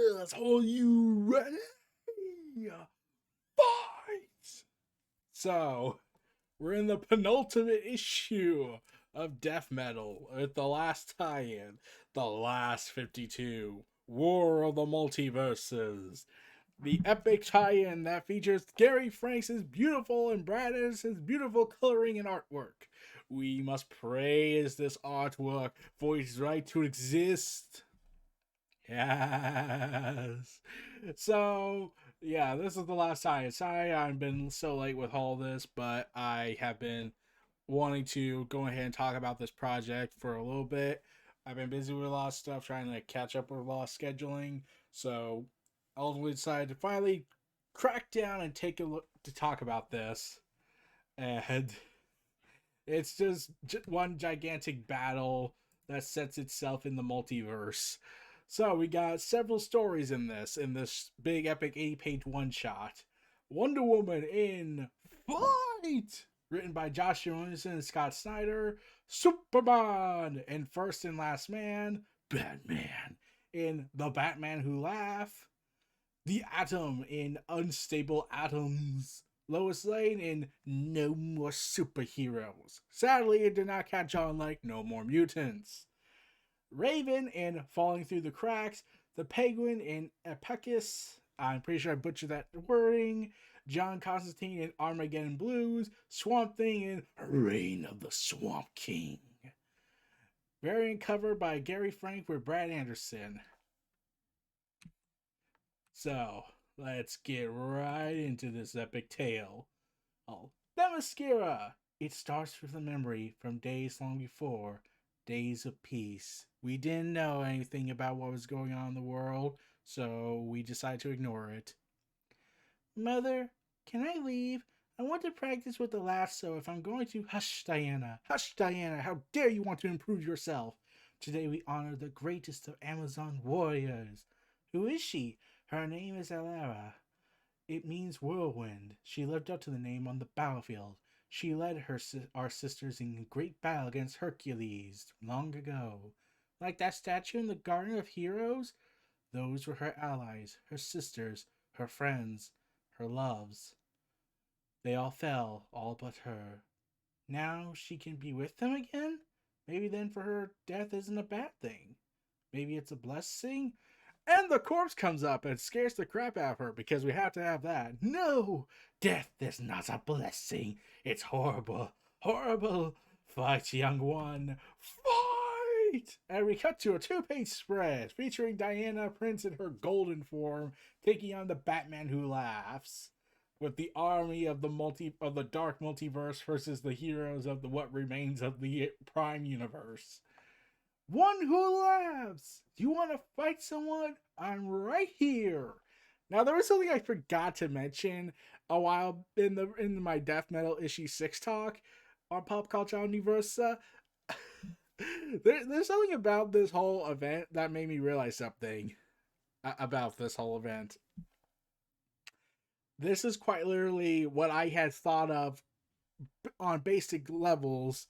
Multiverses! Are you ready? Fight! So, we're in the penultimate issue of Death Metal with the last tie-in, the last 52, War of the Multiverses. The epic tie-in that features Gary Franks' beautiful and Brad Anderson's beautiful coloring and artwork. We must praise this artwork for its right to exist. Yes. So, yeah, this is the last time. Sorry I've been so late with all this, but I have been wanting to go ahead and talk about this project for a little bit. I've been busy with a lot of stuff, trying to catch up with a lot of scheduling. So, I ultimately decided to finally crack down and take a look to talk about this. And it's just one gigantic battle that sets itself in the multiverse. So we got several stories in this big epic 80-page one shot. Wonder Woman in Fight, written by Josh Williamson and Scott Snyder. Superman in First and Last Man. Batman in The Batman Who Laugh. The Atom in Unstable Atoms. Lois Lane in No More Superheroes. Sadly, it did not catch on like No More Mutants. Raven in Falling Through the Cracks. The Penguin in Epicus. I'm pretty sure I butchered that wording. John Constantine in Armageddon Blues. Swamp Thing in Reign of the Swamp King. Variant cover by Gary Frank with Brad Anderson. So, let's get right into this epic tale. Oh, Themyscira! It starts with a memory from days long before, days of peace. We didn't know anything about what was going on in the world, so we decided to ignore it. Mother, can I leave? I want to practice with the lasso if I'm going to. Hush, Diana. Hush, Diana. How dare you want to improve yourself? Today we honor the greatest of Amazon warriors. Who is she? Her name is Alara. It means whirlwind. She lived up to the name on the battlefield. She led our sisters in a great battle against Hercules long ago. Like that statue in the Garden of Heroes? Those were her allies, her sisters, her friends, her loves. They all fell, all but her. Now she can be with them again? Maybe then for her, death isn't a bad thing. Maybe it's a blessing? And the corpse comes up and scares the crap out of her because we have to have that. No! Death is not a blessing. It's horrible. Horrible. Fight, young one. Fight! And we cut to a 2-page spread featuring Diana Prince in her golden form taking on the Batman Who Laughs, with the army of the dark multiverse versus the heroes of the what remains of the prime universe. One who laughs. Do you want to fight someone? I'm right here. Now there was something I forgot to mention a while in my death metal issue 6 talk on Pop Culture Omniversa. There's something about this whole event that made me realize something about this whole event. This is quite literally what I had thought of on basic levels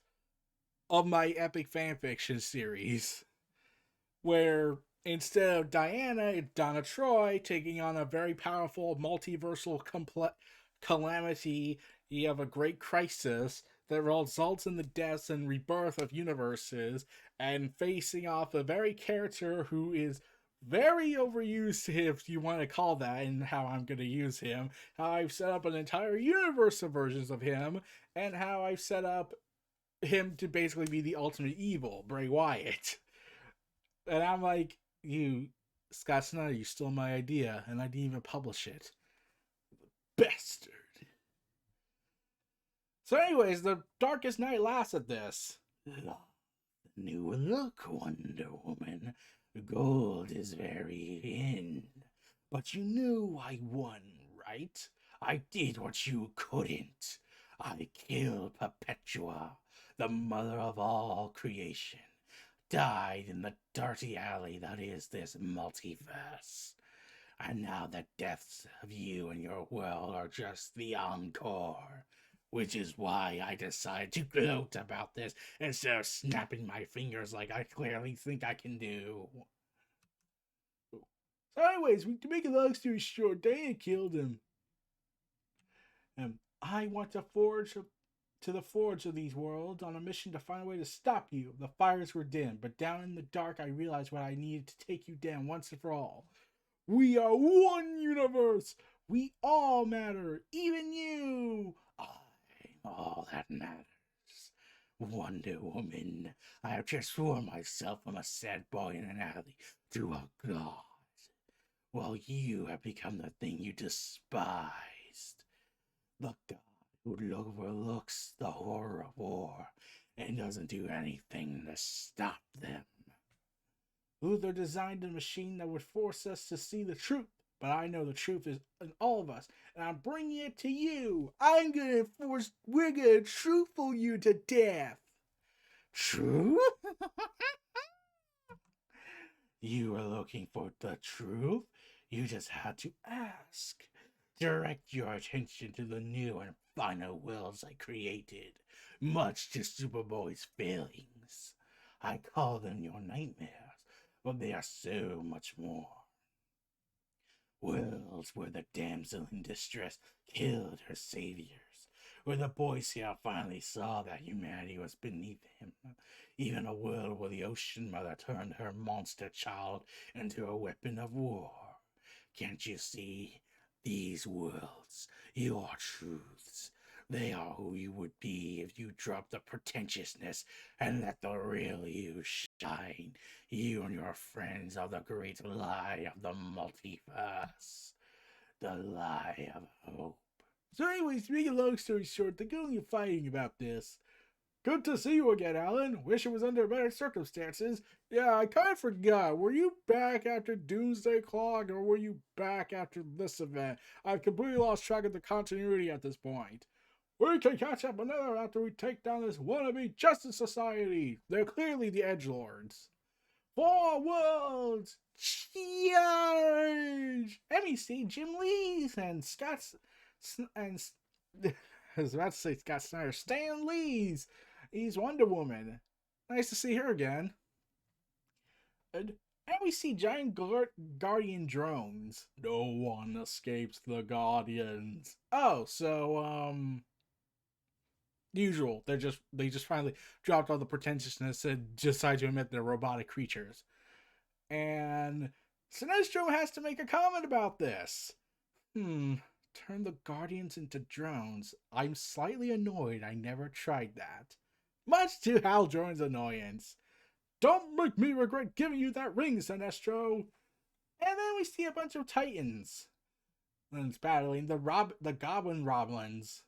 of my epic fanfiction series, where instead of Diana, it's Donna Troy taking on a very powerful multiversal calamity. You have a great crisis that results in the deaths and rebirth of universes, and facing off a very character who is very overused, if you want to call that, and how I'm going to use him, how I've set up an entire universe of versions of him, and how I've set up him to basically be the ultimate evil, Bray Wyatt. And I'm like, Scott Snyder, you stole my idea, and I didn't even publish it. Bastard. So anyways, the darkest night lasts at this. New look, Wonder Woman. Gold is very in. But you knew I won, right? I did what you couldn't. I killed Perpetua, the mother of all creation, died in the dirty alley that is this multiverse. And now the deaths of you and your world are just the encore. Which is why I decided to gloat about this instead of snapping my fingers like I clearly think I can do. So anyways, to make a long story short, Diana killed him. I want to to the forge of these worlds on a mission to find a way to stop you. The fires were dim, but down in the dark I realized what I needed to take you down once and for all. We are one universe! We all matter, even you! I'm all that matters. Wonder Woman, I have transformed myself from a sad boy in an alley to a god, while you have become the thing you despised. The god who overlooks the horror of war and doesn't do anything to stop them. Luther designed a machine that would force us to see the truth, but I know the truth is in all of us, and I'm bringing it to you. We're gonna truthful you to death. Truth? You were looking for the truth? You just had to ask. Direct your attention to the new and final worlds I created, much to Superboy's failings. I call them your nightmares, but they are so much more. Worlds where the damsel in distress killed her saviors, where the Boy Scout finally saw that humanity was beneath him. Even a world where the Ocean Mother turned her monster child into a weapon of war. Can't you see? These worlds, your truths, they are who you would be if you dropped the pretentiousness and let the real you shine. You and your friends are the great lie of the multiverse. The lie of hope. So anyways, to make a long story short, they're going fighting about this. Good to see you again, Alan. Wish it was under better circumstances. Yeah, I kind of forgot. Were you back after Doomsday Clock, or were you back after this event? I've completely lost track of the continuity at this point. We can catch up another after we take down this wannabe Justice Society. They're clearly the edgelords. For worlds! Charge! MEC Jim Lee's and Scott's... and... I was about to say Scott Snyder. Stan Lee's! He's Wonder Woman. Nice to see her again. And we see giant guardian drones. No one escapes the Guardians. Oh, so, usual. They just finally dropped all the pretentiousness and decide to admit they're robotic creatures. And Sinestro has to make a comment about this. Turn the Guardians into drones. I'm slightly annoyed I never tried that. Much to Hal Jordan's annoyance. Don't make me regret giving you that ring, Sinestro. And then we see a bunch of Titans. And it's battling the Goblin Roblins.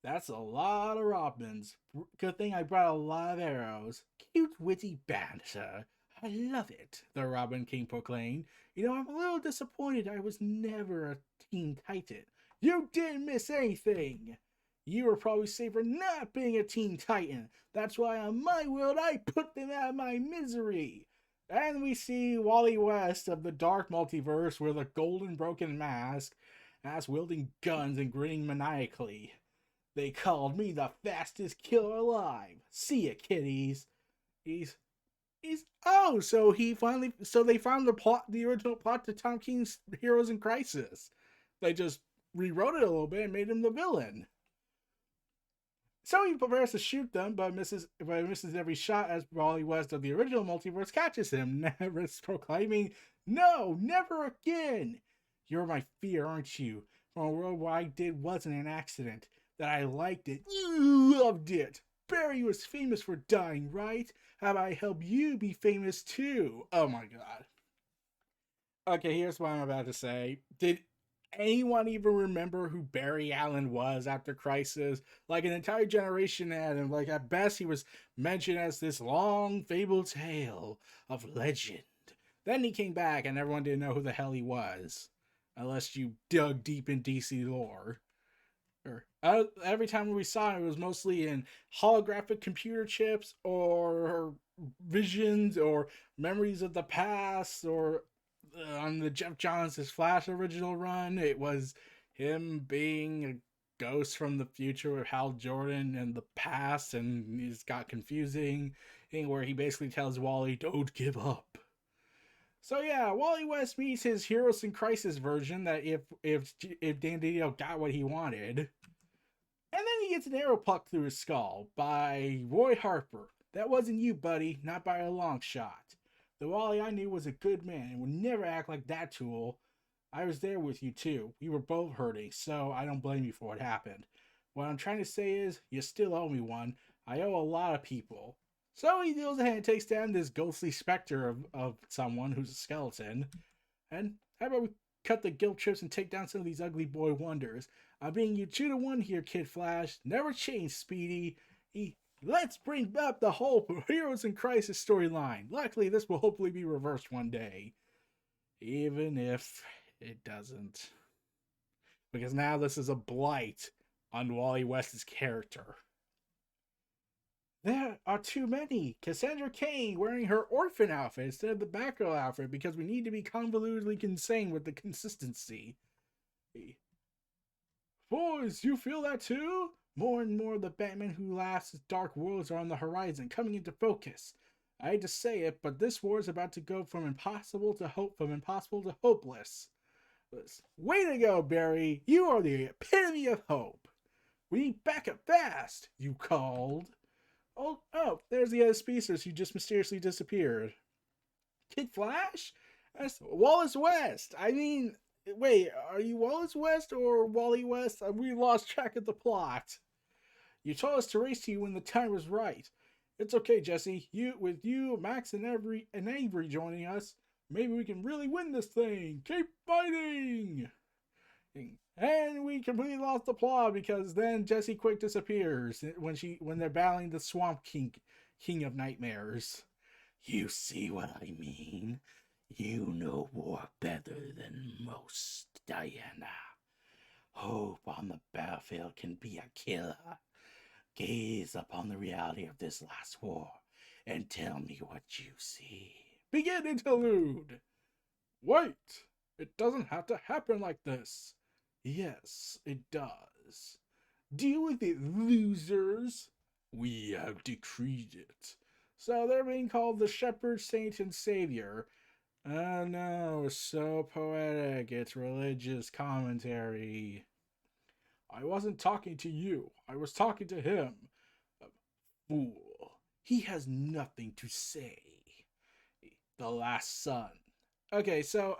That's a lot of Robins. Good thing I brought a lot of arrows. Cute, witty banter. I love it, the Robin King proclaimed. You know, I'm a little disappointed I was never a Teen Titan. You didn't miss anything. You were probably safer not being a Teen Titan. That's why on my world I put them out of my misery. And we see Wally West of the Dark Multiverse with a golden broken mask, as wielding guns and grinning maniacally. They called me the fastest killer alive. See ya, kiddies. So they found the original plot to Tom King's Heroes in Crisis. They just rewrote it a little bit and made him the villain. So he prepares to shoot them, but misses every shot as Wally West of the original multiverse catches him, never proclaiming, "No, never again! You're my fear, aren't you? From a world what I did wasn't an accident. That I liked it. You loved it. Barry was famous for dying, right? How about I help you be famous too?" Oh my god. Okay, here's what I'm about to say. Did anyone even remember who Barry Allen was after Crisis? Like, an entire generation had him. Like, at best, he was mentioned as this long, fabled tale of legend. Then he came back, and everyone didn't know who the hell he was. Unless you dug deep in DC lore. Every time we saw him, it was mostly in holographic computer chips, or visions, or memories of the past, or on the Jeff Johns' Flash original run, it was him being a ghost from the future with Hal Jordan in the past, and it's got confusing, where he basically tells Wally, "Don't give up." So yeah, Wally West meets his Heroes in Crisis version that if Dan Didio got what he wanted, and then he gets an arrow plucked through his skull by Roy Harper. That wasn't you, buddy, not by a long shot. The Wally I knew was a good man and would never act like that tool. I was there with you too. We were both hurting, so I don't blame you for what happened. What I'm trying to say is, you still owe me one. I owe a lot of people. So he deals a hand and takes down this ghostly specter of someone who's a skeleton. And how about we cut the guilt trips and take down some of these ugly boy wonders? I'm being you 2-1 here, Kid Flash. Never change, Speedy. Let's bring up the whole Heroes in Crisis storyline. Luckily, this will hopefully be reversed one day. Even if it doesn't. Because now this is a blight on Wally West's character. There are too many. Cassandra Cain wearing her orphan outfit instead of the Batgirl outfit because we need to be convolutedly insane with the consistency. Boys, you feel that too? More and more, the Batman who laughs at dark worlds are on the horizon, coming into focus. I hate to say it, but this war is about to go from impossible to hopeless. Way to go, Barry! You are the epitome of hope. We need backup fast. You called. Oh, there's the other speedsters who just mysteriously disappeared. Kid Flash? That's Wallace West. I mean, wait, are you Wallace West or Wally West? We lost track of the plot. You told us to race to you when the time was right. It's okay, Jesse. With you, Max, and Avery joining us, maybe we can really win this thing. Keep fighting. And we completely lost the plot because then Jessie Quick disappears when they're battling the Swamp King of Nightmares. You see what I mean? You know war better than most, Diana. Hope on the battlefield can be a killer. Gaze upon the reality of this last war and tell me what you see. Begin interlude. Wait, it doesn't have to happen like this. Yes, it does. Deal with it, losers. We have decreed it. So they're being called the Shepherd, Saint, and Savior. Oh no, so poetic. It's religious commentary. I wasn't talking to you. I was talking to him. Fool. He has nothing to say. The last son. Okay, so,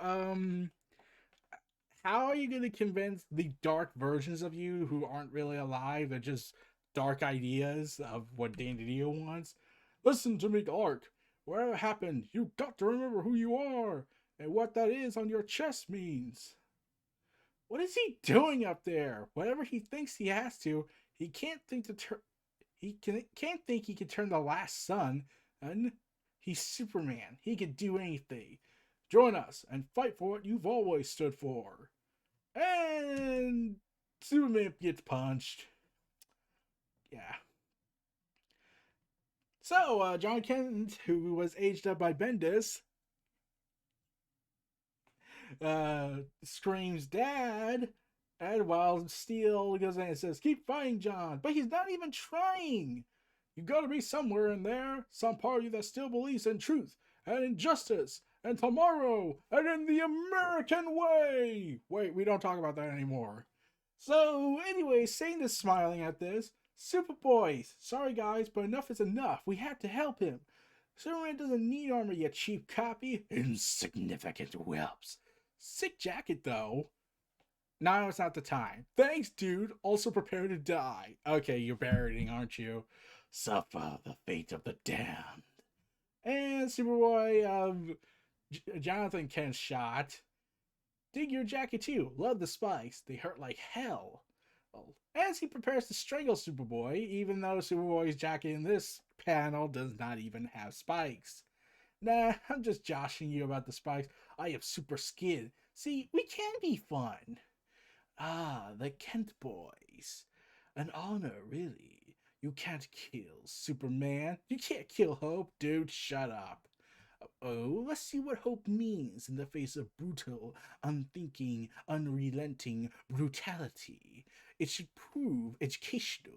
how are you going to convince the dark versions of you who aren't really alive? They're just dark ideas of what Dan DiDio wants. Listen to me, Dark. Whatever happened, you've got to remember who you are and what that is on your chest means. What is he doing up there? Whatever he thinks he has to, he can't think to turn. Can't think he can turn the last sun. And he's Superman. He can do anything. Join us and fight for what you've always stood for. And Superman gets punched. Yeah. So, John Kent, who was aged up by Bendis, screams, Dad! And while Steel goes in and says, keep fighting, John. But he's not even trying. You gotta be somewhere in there, some part of you that still believes in truth and in justice and tomorrow and in the American way. Wait, we don't talk about that anymore. So, anyway, Satan is smiling at this. Superboy, sorry guys, but enough is enough. We have to help him. Superman doesn't need armor, you cheap copy. Insignificant whelps. Sick jacket, though. Now it's not the time. Thanks, dude. Also prepare to die. Okay, you're parodying, aren't you? Suffer the fate of the damned. And Superboy, Jonathan Kent's shot. Dig your jacket too. Love the spikes. They hurt like hell. Well, as he prepares to strangle Superboy, even though Superboy's jacket in this panel does not even have spikes. Nah, I'm just joshing you about the spikes. I have super skin. See, we can be fun. Ah, the Kent boys. An honor, really. You can't kill Superman. You can't kill Hope. Dude, shut up. Oh, let's see what hope means in the face of brutal, unthinking, unrelenting brutality. It should prove educational.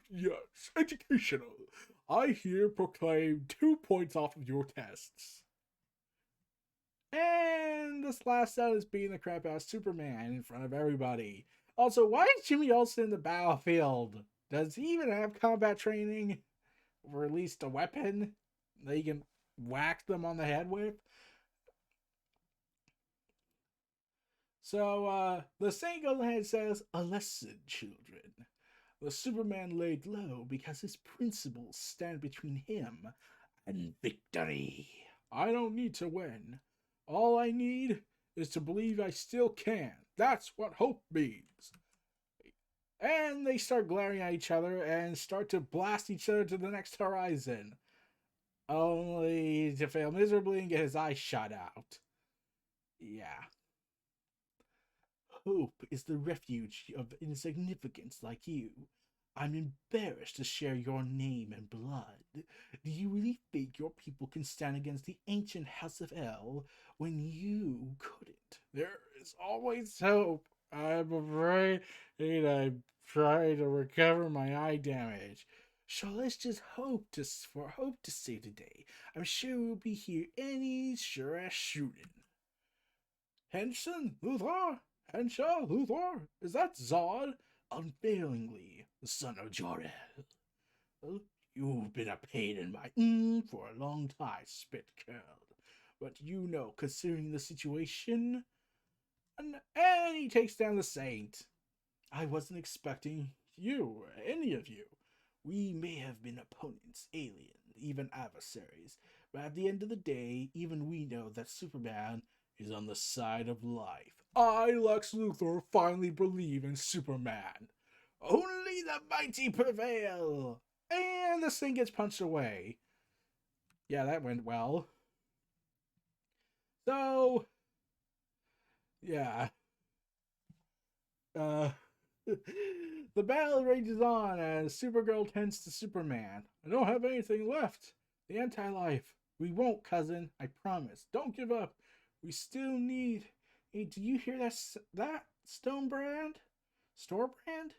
Yes, educational. I here proclaim 2 points off of your tests. this last out is beating the crap out of Superman in front of everybody. Also, why is Jimmy Olsen in the battlefield? Does he even have combat training? Or at least a weapon that he can whack them on the head with? So, the Saint goes ahead and says, "A lesson, children. The Superman laid low because his principles stand between him and victory. I don't need to win. All I need is to believe I still can. That's what hope means." And they start glaring at each other and start to blast each other to the next horizon, only to fail miserably and get his eyes shot out. Yeah. Hope is the refuge of insignificance like you. I'm embarrassed to share your name and blood. Do you really think your people can stand against the ancient House of El when you couldn't? There is always hope. I'm afraid I'm trying to recover my eye damage. So let's just hope to save the day. I'm sure we'll be here any sure as shooting. Henson, Luthor? Henshaw, Luthor? Is that Zod? Unfailingly, the son of Jor-El. Well, you've been a pain in my for a long time, spit curled. But you know, considering the situation. And he takes down the Saint. I wasn't expecting you, any of you. We may have been opponents, aliens, even adversaries, but at the end of the day, even we know that Superman is on the side of life. I, Lex Luthor, finally believe in Superman. Only the mighty prevail! And this thing gets punched away. Yeah, that went well. So, yeah. The battle rages on as Supergirl tends to Superman. I don't have anything left. The anti-life. We won't, cousin. I promise. Don't give up. We still need. Hey, do you hear that Stone brand? Store brand?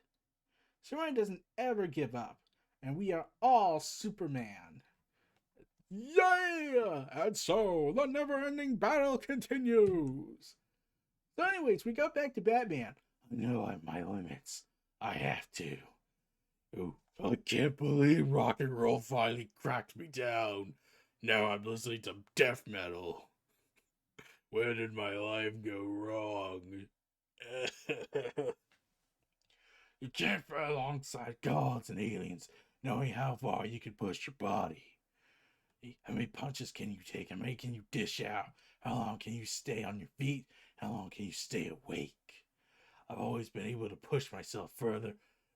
Superman doesn't ever give up, and we are all Superman. Yeah! And so the never-ending battle continues. So, anyways, we go back to Batman. I know I'm my limits. I have to. Oh, I can't believe rock and roll finally cracked me down. Now I'm listening to death metal. Where did my life go wrong? You can't fight alongside gods and aliens, knowing how far you can push your body. How many punches can you take? How many can you dish out? How long can you stay on your feet? How long can you stay awake? I've always been able to push myself further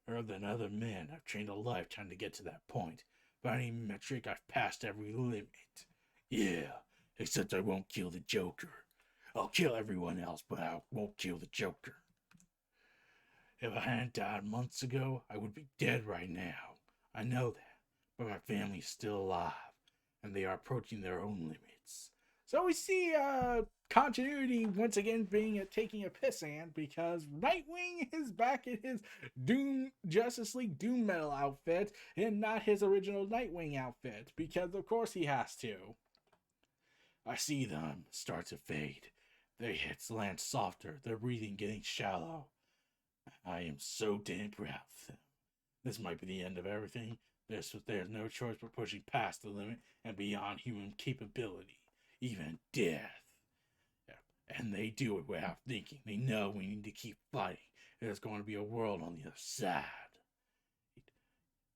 than other men. I've trained a lifetime to get to that point. By any metric, I've passed every limit. Yeah, except I won't kill the Joker. I'll kill everyone else, but I won't kill the Joker. If I hadn't died months ago, I would be dead right now. I know that, but my family's still alive, and they are approaching their own limits. So we see continuity once again taking a pissant because Nightwing is back in his Justice League Doom Metal outfit and not his original Nightwing outfit, because of course he has to. I see them start to fade. Their hits land softer, their breathing getting shallow. I am so damn proud of them. This might be the end of everything. There's no choice but pushing past the limit and beyond human capability, even death. And they do it without thinking. They know we need to keep fighting. There's going to be a world on the other side.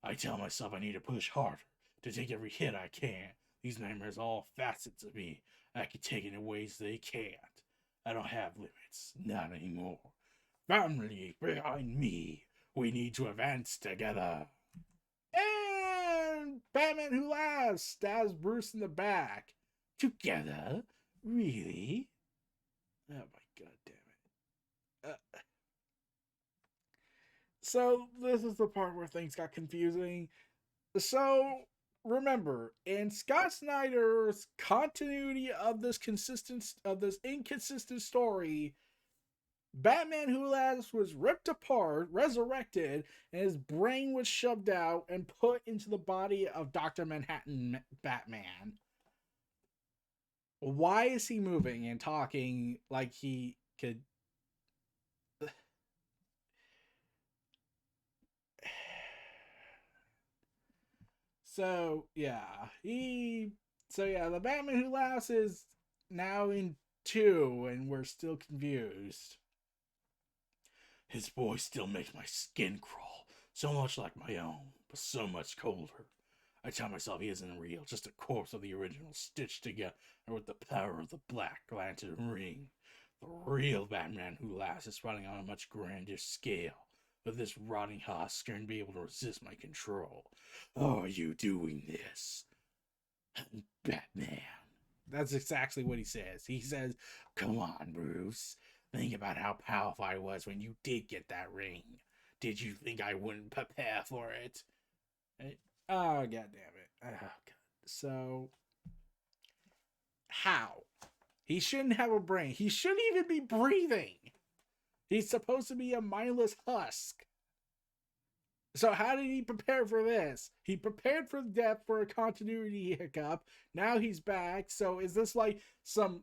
I tell myself I need to push harder, to take every hit I can. These nightmares are all facets of me. I can take it in ways they can't. I don't have limits. Not anymore. Family behind me. We need to advance together. And Batman Who Laughs stabs Bruce in the back. Together? Really? Oh my god damn it. So this is the part where things got confusing. So remember, in Scott Snyder's continuity of this inconsistent story, Batman Who Laughs was ripped apart, resurrected, and his brain was shoved out and put into the body of Dr. Manhattan Batman. Why is he moving and talking like he could? So yeah, the Batman Who Laughs is now in two, and we're still confused. His voice still makes my skin crawl, so much like my own, but so much colder. I tell myself he isn't real, just a corpse of the original stitched together with the power of the Black Lantern ring. The real Batman Who Laughs is running on a much grander scale, but this rotting husk can't be able to resist my control. Are you doing this, Batman? That's exactly what he says. He says, "Come on, Bruce. Think about how powerful I was when you did get that ring. Did you think I wouldn't prepare for it?" Oh, god damn it. Oh, god. So, how? He shouldn't have a brain. He shouldn't even be breathing. He's supposed to be a mindless husk. So how did he prepare for this? He prepared for death for a continuity hiccup. Now he's back. So is this like some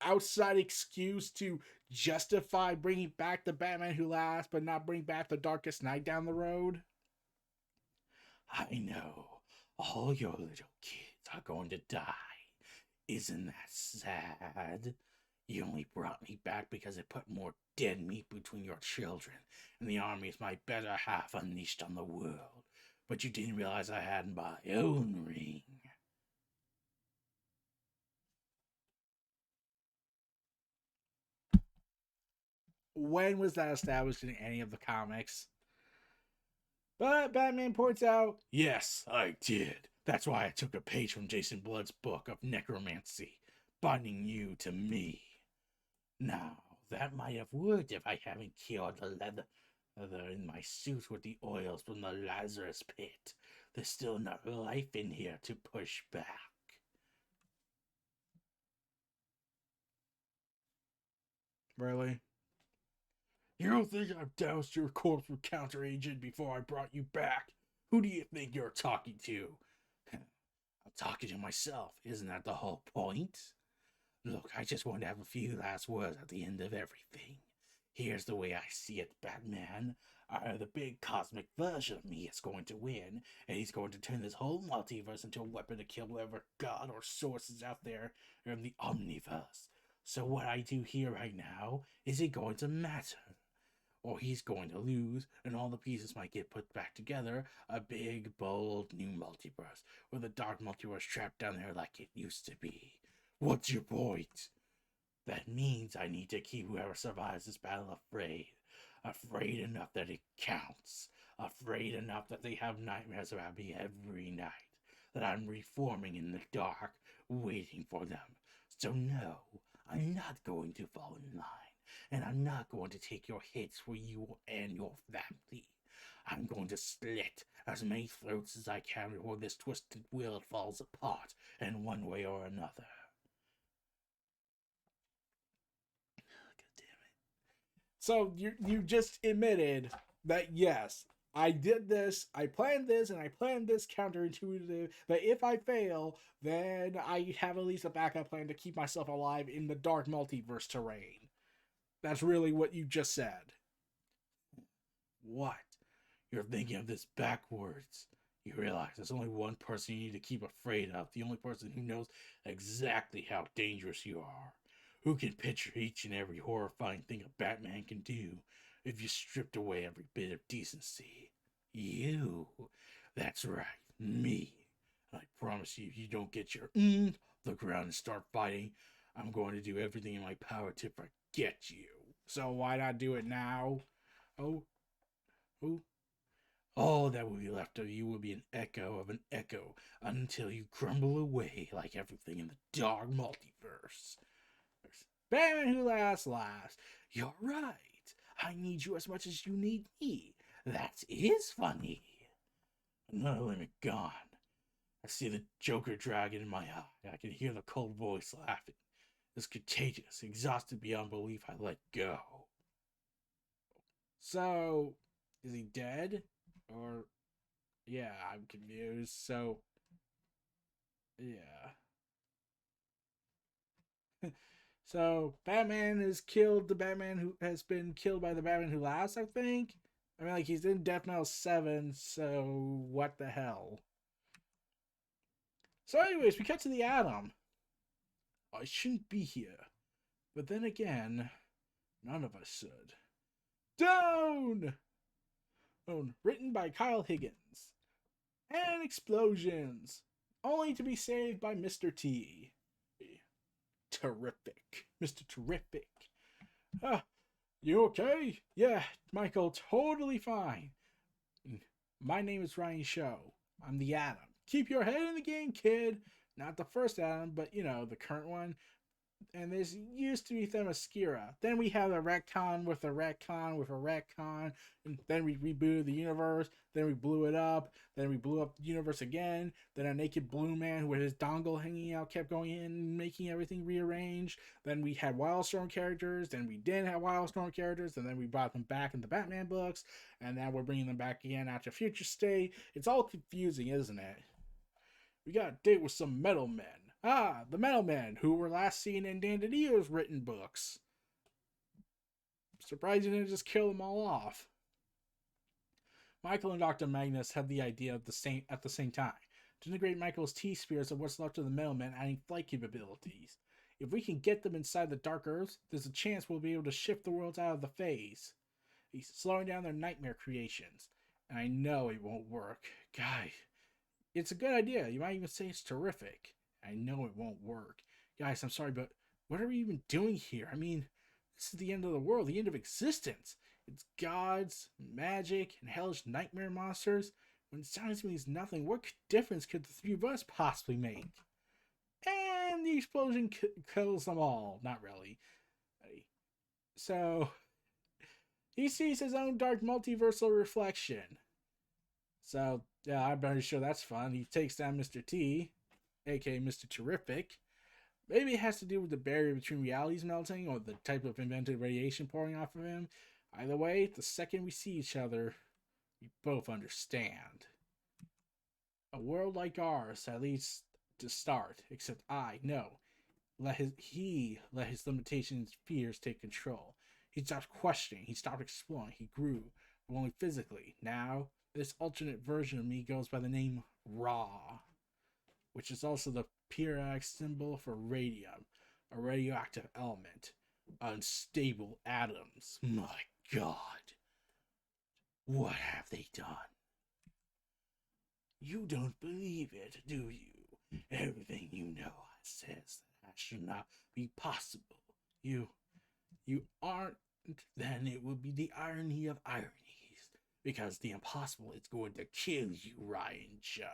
outside excuse to justify bringing back the Batman Who Laughs, but not bring back the Darkest Night down the road? I know all your little kids are going to die. Isn't that sad? You only brought me back because it put more dead meat between your children and the army is my better half unleashed on the world. But you didn't realize I had my own ring. When was that established in any of the comics? But Batman points out, yes, I did. That's why I took a page from Jason Blood's book of necromancy, binding you to me. Now, that might have worked if I hadn't cured the leather in my suit with the oils from the Lazarus pit. There's still enough life in here to push back. Really? You don't think I've doused your corpse with counter agent before I brought you back? Who do you think you're talking to? I'm talking to myself. Isn't that the whole point? Look, I just want to have a few last words at the end of everything. Here's the way I see it, Batman. The big cosmic version of me is going to win, and he's going to turn this whole multiverse into a weapon to kill whatever god or source is out there in the Omniverse. So what I do here right now, is it going to matter? Or he's going to lose, and all the pieces might get put back together, a big, bold new multiverse, with a dark multiverse trapped down there like it used to be. What's your point? That means I need to keep whoever survives this battle afraid. Afraid enough that it counts. Afraid enough that they have nightmares about me every night. That I'm reforming in the dark, waiting for them. So no, I'm not going to fall in line. And I'm not going to take your hits for you and your family. I'm going to slit as many throats as I can before this twisted world falls apart in one way or another. So you just admitted that yes, I did this, I planned this, and I planned this counterintuitive. But if I fail, then I have at least a backup plan to keep myself alive in the dark multiverse terrain. That's really what you just said. What? You're thinking of this backwards. You realize there's only one person you need to keep afraid of, the only person who knows exactly how dangerous you are. Who can picture each and every horrifying thing a Batman can do if you stripped away every bit of decency? You. That's right, me. And I promise you, if you don't get your the ground and start fighting, I'm going to do everything in my power to forget you. So why not do it now? Oh, oh, all that will be left of you will be an echo of an echo until you crumble away like everything in the dark multiverse. Batman Who Laughs. You're right. I need you as much as you need me. That is funny. Another limit gone. I see the Joker dragon in my eye. I can hear the cold voice laughing. It's contagious. Exhausted beyond belief, I let go. So, is he dead? Or, yeah, I'm confused. So, yeah. So Batman has killed the Batman who has been killed by the Batman who laughs, I think. I mean, like, he's in Death Metal 7, so what the hell? So, anyways, we cut to the Atom. I shouldn't be here. But then again, none of us should. Down! Written by Kyle Higgins. And explosions. Only to be saved by Mr. T. Terrific. Mr. Terrific. Ah, you okay? Yeah, Michael, totally fine. My name is Ryan Show. I'm the Atom. Keep your head in the game, kid. Not the first Atom, but the current one. And this used to be Themyscira. Then we have a retcon with a retcon with a retcon. And then we rebooted the universe. Then we blew it up. Then we blew up the universe again. Then a naked blue man with his dongle hanging out kept going in and making everything rearranged. Then we had Wildstorm characters. Then we didn't have Wildstorm characters. And then we brought them back in the Batman books. And now we're bringing them back again after Future State. It's all confusing, isn't it? We got a date with some metal men. Ah, the metal men who were last seen in Dan DiDio's written books. Surprised you didn't just kill them all off. Michael and Dr. Magnus had the idea at the same time to integrate Michael's T-spheres of what's left of the metal men, adding flight capabilities. If we can get them inside the Dark Earths, there's a chance we'll be able to shift the worlds out of the phase. He's slowing down their nightmare creations. And I know it won't work. Guy, it's a good idea. You might even say it's terrific. I know it won't work. Guys, I'm sorry, but what are we even doing here? I mean, this is the end of the world, the end of existence. It's gods, magic, and hellish nightmare monsters. When science means nothing, what difference could the three of us possibly make? And the explosion kills them all. Not really. So, he sees his own dark multiversal reflection. So, yeah, I'm pretty sure that's fun. He takes down Mr. T, aka Mr. Terrific. Maybe it has to do with the barrier between realities melting or the type of invented radiation pouring off of him. Either way, the second we see each other, we both understand. A world like ours, at least to start, except I, no. He let his limitations and fears take control. He stopped questioning, he stopped exploring, he grew, but only physically. Now, this alternate version of me goes by the name Ra, which is also the periodic symbol for radium, a radioactive element. Unstable atoms. My God. What have they done? You don't believe it, do you? Everything you know says that should not be possible. You aren't, then it would be the irony of ironies. Because the impossible is going to kill you, Ryan Joe.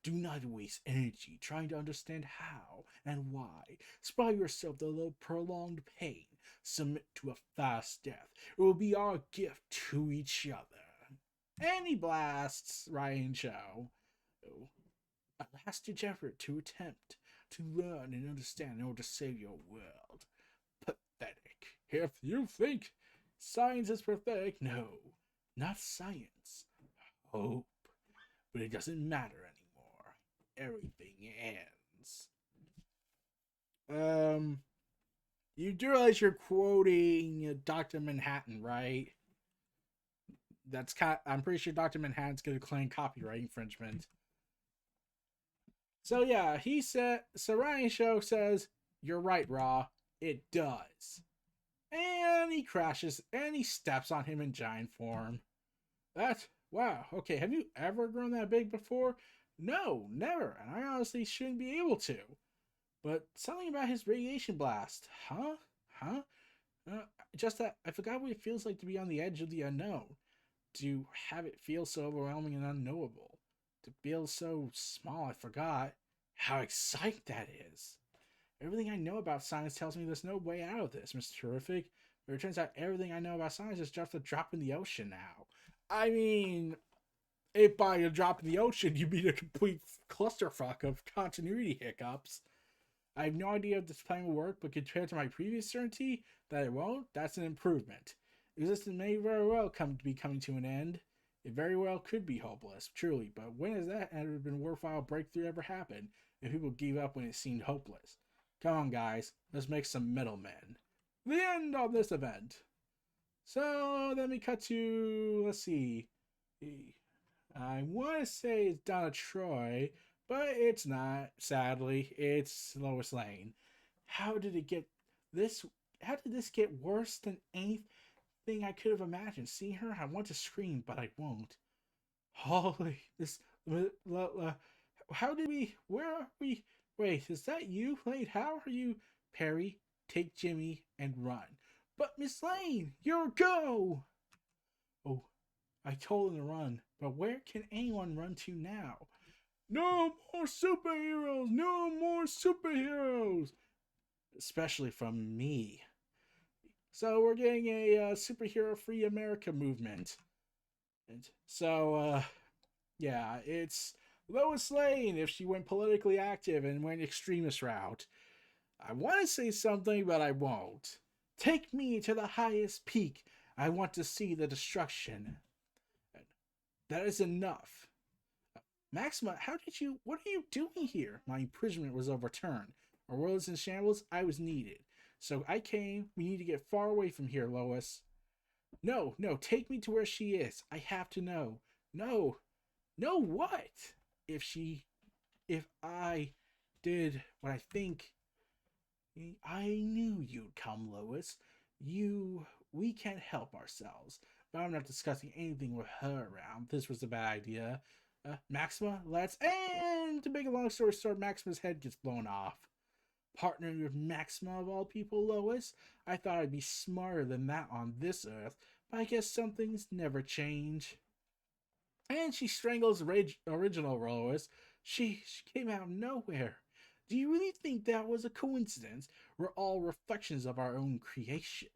Do not waste energy trying to understand how and why. Spare yourself the little prolonged pain. Submit to a fast death. It will be our gift to each other. And he blasts Ryan Chow. A last-ditch effort to attempt to learn and understand in order to save your world. Pathetic. If you think science is pathetic, no, not science. Hope. But it doesn't matter anymore. Everything ends. You do realize you're quoting Dr. Manhattan, right? I'm pretty sure Dr. Manhattan's gonna claim copyright infringement. So yeah, Ryan Show says, "You're right, Raw. It does." And he crashes and he steps on him in giant form. Wow, okay, have you ever grown that big before? No, never, and I honestly shouldn't be able to. But something about his radiation blast, huh? Just that I forgot what it feels like to be on the edge of the unknown. To have it feel so overwhelming and unknowable. To feel so small, I forgot how exciting that is. Everything I know about science tells me there's no way out of this, Mr. Terrific. But it turns out everything I know about science is just a drop in the ocean now. I mean, if by a drop in the ocean you mean a complete clusterfuck of continuity hiccups. I have no idea if this plan will work, but compared to my previous certainty that it won't, that's an improvement. Existence may very well be coming to an end. It very well could be hopeless, truly, but when has that ever been worthwhile breakthrough ever happened if people gave up when it seemed hopeless? Come on, guys, let's make some middlemen. The end of this event. So then we cut to, let's see, I want to say it's Donna Troy, but it's not. Sadly, it's Lois Lane. How did it get this? How did this get worse than anything I could have imagined? Seeing her, I want to scream, but I won't. Holy, this. How did we? Where are we? Wait, is that you, Lane? How are you, Perry? Take Jimmy and run. But Miss Lane, your go. Oh, I told him to run, but where can anyone run to now? No more superheroes! No more superheroes! Especially from me. So we're getting a superhero free America movement. And so, yeah, it's Lois Lane if she went politically active and went extremist route. I want to say something, but I won't. Take me to the highest peak. I want to see the destruction. That is enough. Maxima, what are you doing here? My imprisonment was overturned. Our world is in shambles. I was needed. So I came. We need to get far away from here, Lois. No, no, take me to where she is. I have to know. No. No what? If she, if I did what I think, I knew you'd come, Lois. We can't help ourselves. But I'm not discussing anything with her around. This was a bad idea. Maxima, and to make a long story short, Maxima's head gets blown off. Partnering with Maxima of all people, Lois? I thought I'd be smarter than that on this earth, but I guess some things never change. And she strangles original Lois. She came out of nowhere. Do you really think that was a coincidence? We're all reflections of our own creation.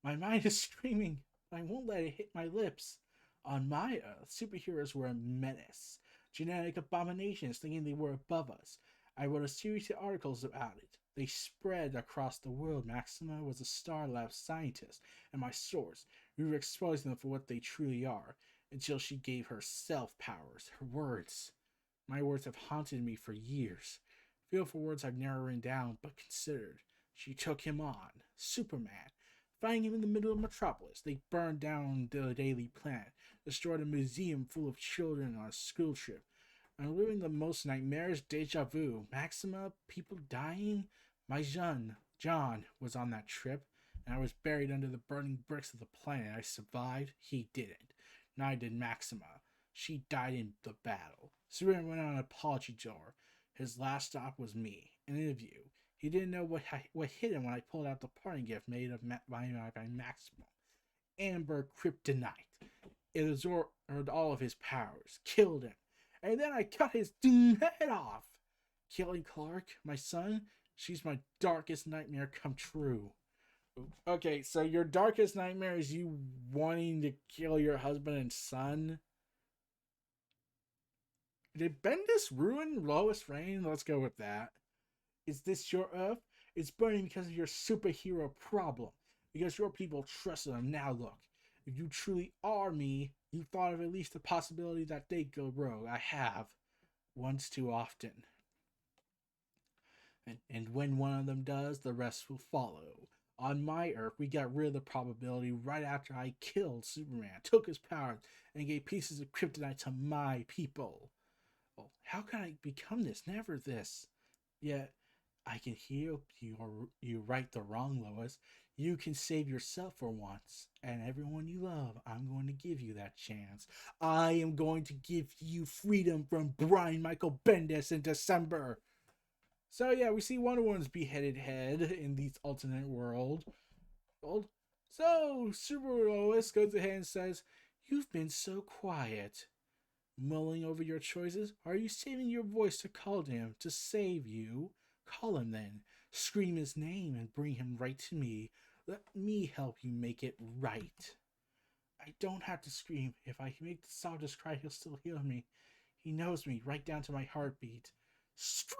My mind is screaming, but I won't let it hit my lips. On my Earth, superheroes were a menace. Genetic abominations thinking they were above us. I wrote a series of articles about it. They spread across the world. Maxima was a Star Lab scientist and my source. We were exposing them for what they truly are, until she gave herself powers. Her words. My words have haunted me for years. Feel for words I've never written down, but considered. She took him on. Superman. Finding him in the middle of Metropolis, they burned down the Daily Planet, destroyed a museum full of children on a school trip. I'm living the most nightmarish deja vu. Maxima, people dying. My John, was on that trip, and I was buried under the burning bricks of the planet. I survived. He didn't. Neither did Maxima. She died in the battle. Superman went on an apology tour. His last stop was me. An interview. He didn't know what hit him when I pulled out the parting gift made of by Maxima. Amber Kryptonite. It absorbed all of his powers, killed him, and then I cut his head off. Killing Clark, my son, she's my darkest nightmare come true. Okay, so your darkest nightmare is you wanting to kill your husband and son? Did Bendis ruin Lois Lane? Let's go with that. Is this your Earth? It's burning because of your superhero problem. Because your people trusted them. Now look, if you truly are me, you thought of at least the possibility that they go rogue. I have. Once too often. And when one of them does, the rest will follow. On my Earth, we got rid of the probability right after I killed Superman, took his powers, and gave pieces of kryptonite to my people. Oh, how can I become this? Never this. Yet, I can help you right the wrong, Lois. You can save yourself for once, and everyone you love, I'm going to give you that chance. I am going to give you freedom from Brian Michael Bendis in December. So yeah, we see Wonder Woman's beheaded head in this alternate world. So Super Lois goes ahead and says, "You've been so quiet. Mulling over your choices? Are you saving your voice to call to him to save you? Call him then. Scream his name and bring him right to me. Let me help you make it right." I don't have to scream. If I make the softest cry, he'll still hear me. He knows me right down to my heartbeat. Scream!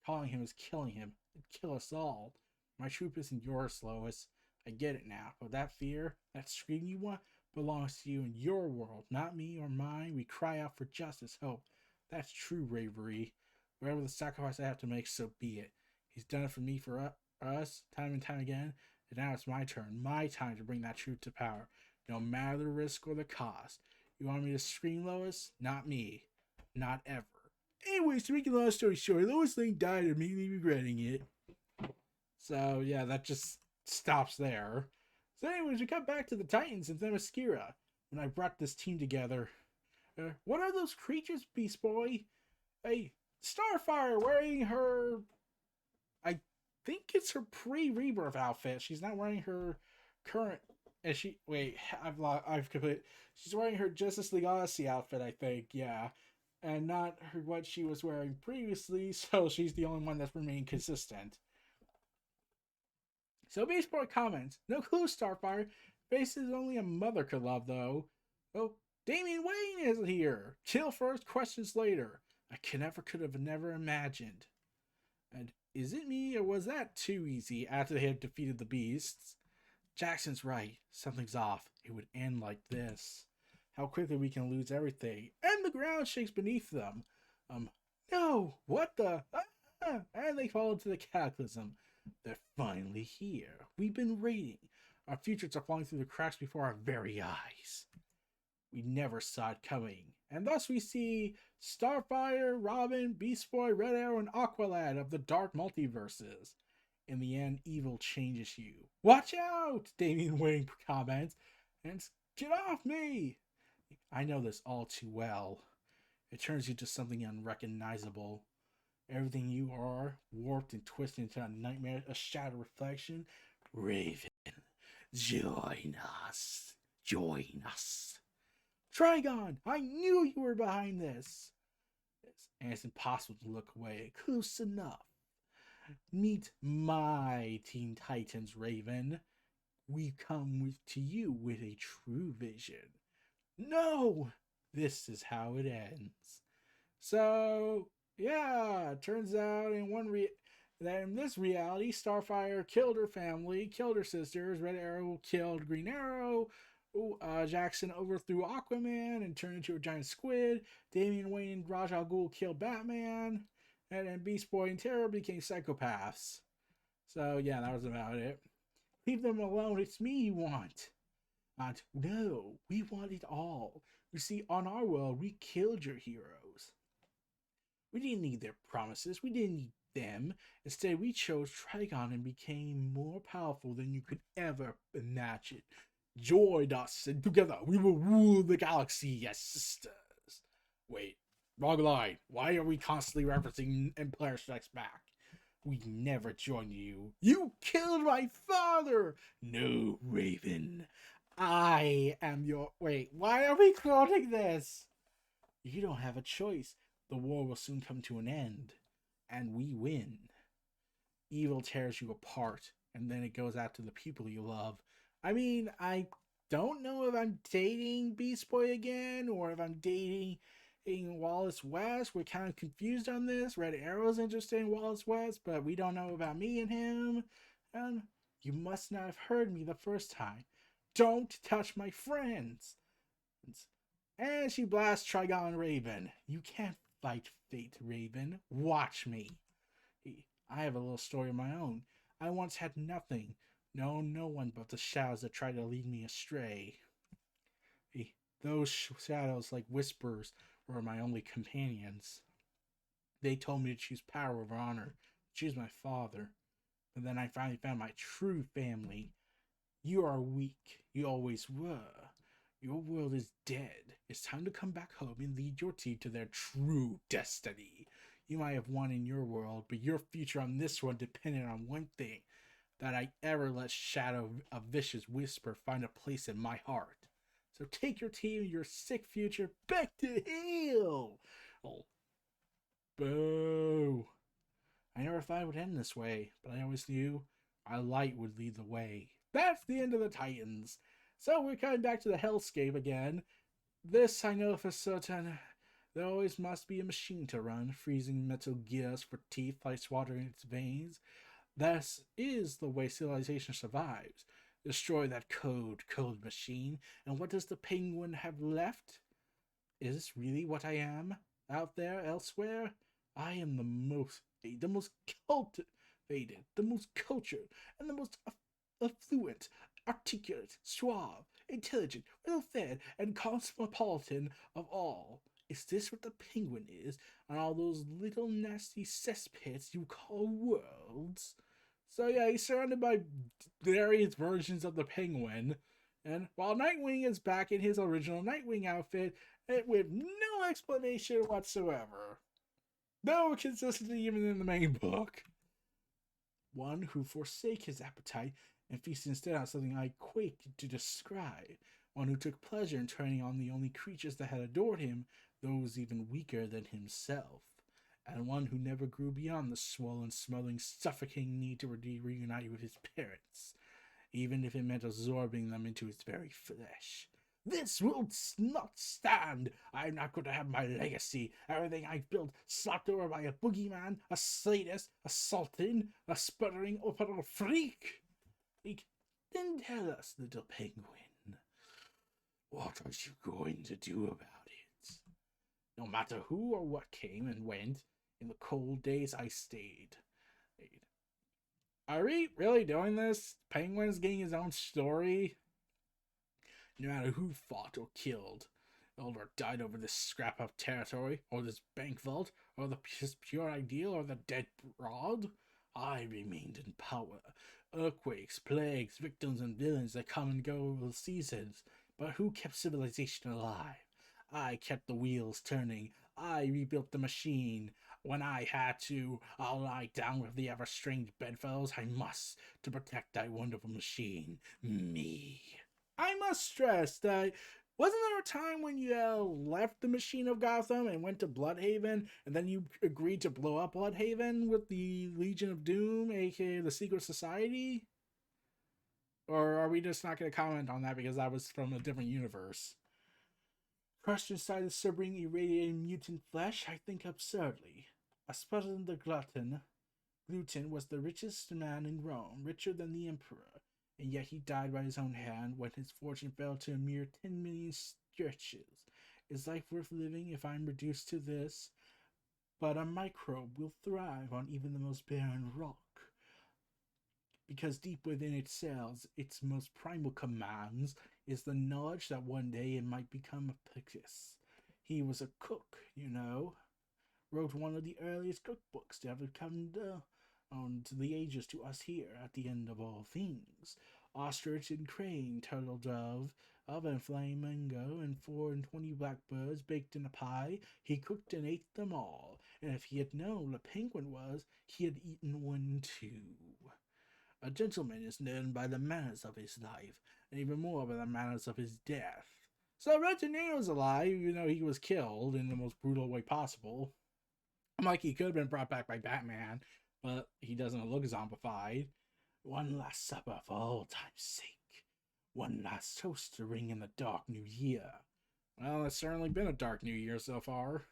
Calling him is killing him. It'd kill us all. My troop isn't yours, Lois. I get it now. But that fear, that scream you want, belongs to you in your world, not me or mine. We cry out for justice, hope. That's true bravery. Whatever the sacrifice I have to make, so be it. He's done it for me, for us, time and time again, and now it's my turn, my time to bring that truth to power, no matter the risk or the cost. You want me to scream, Lois? Not me. Not ever. Anyways, to make a long story short, Lois Lane died immediately regretting it. So, yeah, that just stops there. So, anyways, we cut back to the Titans and Themyscira. When I brought this team together, what are those creatures, Beast Boy? Hey, Starfire wearing her, I think it's her pre-rebirth outfit. She's not wearing her current. And she I've completely. She's wearing her Justice League Odyssey outfit, I think. Yeah, and not her what she was wearing previously. So she's the only one that's remained consistent. So Beast Boy comments, "No clue, Starfire. Faces only a mother could love, though. Oh, Damian Wayne is here. Kill first, questions later. I could have never imagined." And is it me, or was that too easy after they had defeated the beasts? Jackson's right. Something's off. It would end like this. How quickly we can lose everything. And the ground shakes beneath them. No! What the? And they fall into the cataclysm. They're finally here. We've been waiting. Our futures are falling through the cracks before our very eyes. We never saw it coming. And thus we see Starfire, Robin, Beast Boy, Red Arrow, and Aqualad of the Dark Multiverses. In the end, evil changes you. Watch out! Damian Wayne comments. And get off me! I know this all too well. It turns you to something unrecognizable. Everything you are, warped and twisted into a nightmare, a shadow reflection. Raven, join us. Join us. Trigon, I knew you were behind this. And it's impossible to look away. Close enough. Meet my Teen Titans, Raven. We come to you with a true vision. No! This is how it ends. So, yeah, it turns out that in this reality, Starfire killed her family, killed her sisters, Red Arrow killed Green Arrow, Jackson overthrew Aquaman and turned into a giant squid, Damian Wayne and Ra's al Ghul killed Batman, and then Beast Boy and Terra became psychopaths. So, yeah, that was about it. Leave them alone, it's me you want. And no, we want it all. You see, on our world, we killed your heroes. We didn't need their promises. We didn't need them. Instead, we chose Trigon and became more powerful than you could ever imagine. Join us, and together we will rule the galaxy, yes, sisters. Wait, wrong line. Why are we constantly referencing Empire Strikes Back? We never joined you. You killed my father! No, Raven. I am your... Wait, why are we quoting this? You don't have a choice. The war will soon come to an end, and we win. Evil tears you apart, and then it goes out to the people you love. I mean, I don't know if I'm dating Beast Boy again, or if I'm dating Wallace West. We're kind of confused on this. Red Arrow's interested in Wallace West, but we don't know about me and him. And you must not have heard me the first time. Don't touch my friends. And she blasts Trigon Raven. You can't fight fate, Raven. Watch me. I have a little story of my own. I once had nothing. No one but the shadows that tried to lead me astray. Those shadows, like whispers, were my only companions. They told me to choose power over honor, choose my father. But then I finally found my true family. You are weak. You always were. Your world is dead. It's time to come back home and lead your team to their true destiny. You might have won in your world, but your future on this one depended on one thing. That I ever let Shadow, a vicious whisper, find a place in my heart. So take your team and your sick future back to hell! Oh. Boo! I never thought it would end this way, but I always knew our light would lead the way. That's the end of the Titans. So we're coming back to the hellscape again. This I know for certain. There always must be a machine to run, freezing metal gears for teeth, ice water in its veins. This is the way civilization survives. Destroy that cold machine, and what does the penguin have left? Is this really what I am? Out there, elsewhere? I am the most cultivated, the most cultured, and the most affluent, articulate, suave, intelligent, well-fed, and cosmopolitan of all. Is this what the penguin is on all those little nasty cesspits you call worlds? So yeah, he's surrounded by various versions of the penguin. And while Nightwing is back in his original Nightwing outfit, with no explanation whatsoever. No consistency even in the main book. One who forsake his appetite and feast instead on something I quake to describe. One who took pleasure in turning on the only creatures that had adored him, those even weaker than himself. And one who never grew beyond the swollen, smothering, suffocating need to reunite with his parents, even if it meant absorbing them into his very flesh. This will not stand. I'm not going to have my legacy, everything I've built, slapped over by a boogeyman, a sadist, a sultan, a sputtering opera freak. Then tell us, little penguin, what are you going to do about it? No matter who or what came and went, in the cold days I stayed. Are we really doing this? Penguin's getting his own story? No matter who fought or killed, or died over this scrap of territory, or this bank vault, or the pure ideal, or the dead broad, I remained in power. Earthquakes, plagues, victims, and villains that come and go with seasons, but who kept civilization alive? I kept the wheels turning. I rebuilt the machine. When I had to, I'll lie down with the ever-strange bedfellows I must to protect thy wonderful machine, me. I must stress that wasn't there a time when you left the Machine of Gotham and went to Bloodhaven, and then you agreed to blow up Bloodhaven with the Legion of Doom, aka the Secret Society? Or are we just not going to comment on that because that was from a different universe? Crushed inside the sobering, irradiating mutant flesh, I think absurdly. Asputin the Glutton was the richest man in Rome, richer than the Emperor, and yet he died by his own hand when his fortune fell to a mere 10 million stretches. Is life worth living if I'm reduced to this? But a microbe will thrive on even the most barren rock, because deep within its cells, its most primal commands is the knowledge that one day it might become a Pictus. He was a cook, you know, wrote one of the earliest cookbooks to ever come on to the ages to us here at the end of all things. Ostrich and crane, turtle dove, oven flamingo, and 4 and 20 blackbirds baked in a pie. He cooked and ate them all, and if he had known what a penguin was, he had eaten one too. A gentleman is known by the manners of his life, and even more by the manners of his death. So Red Janero's alive, even though he was killed in the most brutal way possible. Like he could have been brought back by Batman, but he doesn't look zombified. One last supper for old time's sake. One last toast to ring in the dark new year. Well, it's certainly been a dark new year so far.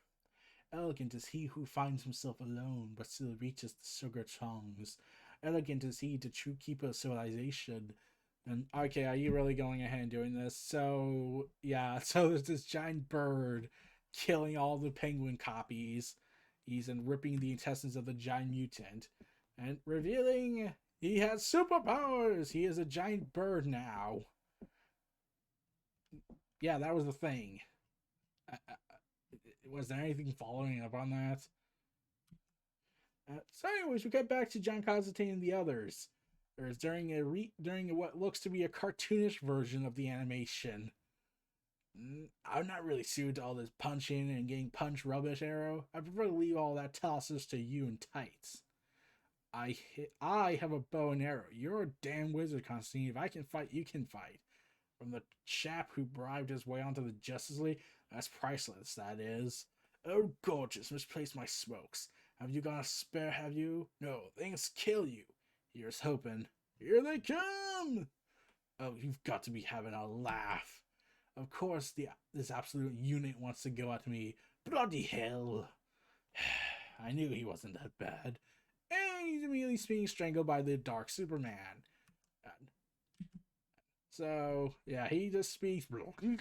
Elegant is he who finds himself alone, but still reaches the sugar tongues. Elegant is he, the true keeper of civilization. And okay, are you really going ahead and doing this? So yeah, so there's this giant bird killing all the penguin copies. He's ripping the intestines of the giant mutant and revealing he has superpowers. He is a giant bird now. Yeah, that was the thing. Was there anything following up on that? So, anyways, we get back to John Constantine and the others. There's during what looks to be a cartoonish version of the animation. I'm not really suited to all this punching and getting punched rubbish, Arrow. I prefer to leave all that tosses to you and tights. I have a bow and arrow. You're a damn wizard, Constantine. If I can fight, you can fight. From the chap who bribed his way onto the Justice League, that's priceless, that is. Oh, gorgeous, misplaced my smokes. Have you got a spare, have you? No, things kill you. Here's hoping. Here they come! Oh, you've got to be having a laugh. Of course, this absolute unit wants to go at me. Bloody hell. I knew he wasn't that bad. And he's immediately being strangled by the Dark Superman. So, yeah, he just speaks, and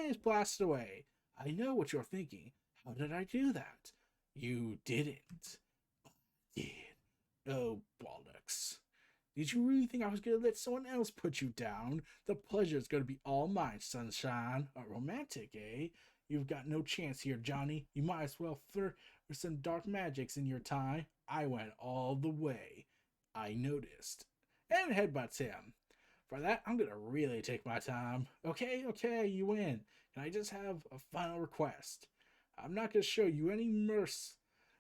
he's blasted away. I know what you're thinking. How did I do that? You didn't. Did. Oh, bollocks. Did you really think I was gonna let someone else put you down? The pleasure's gonna be all mine, sunshine. A romantic, eh? You've got no chance here, Johnny. You might as well flirt with some dark magics in your time. I went all the way. I noticed. And headbutts him. For that, I'm gonna really take my time. Okay, you win. Can I just have a final request? I'm not gonna show you any mercy.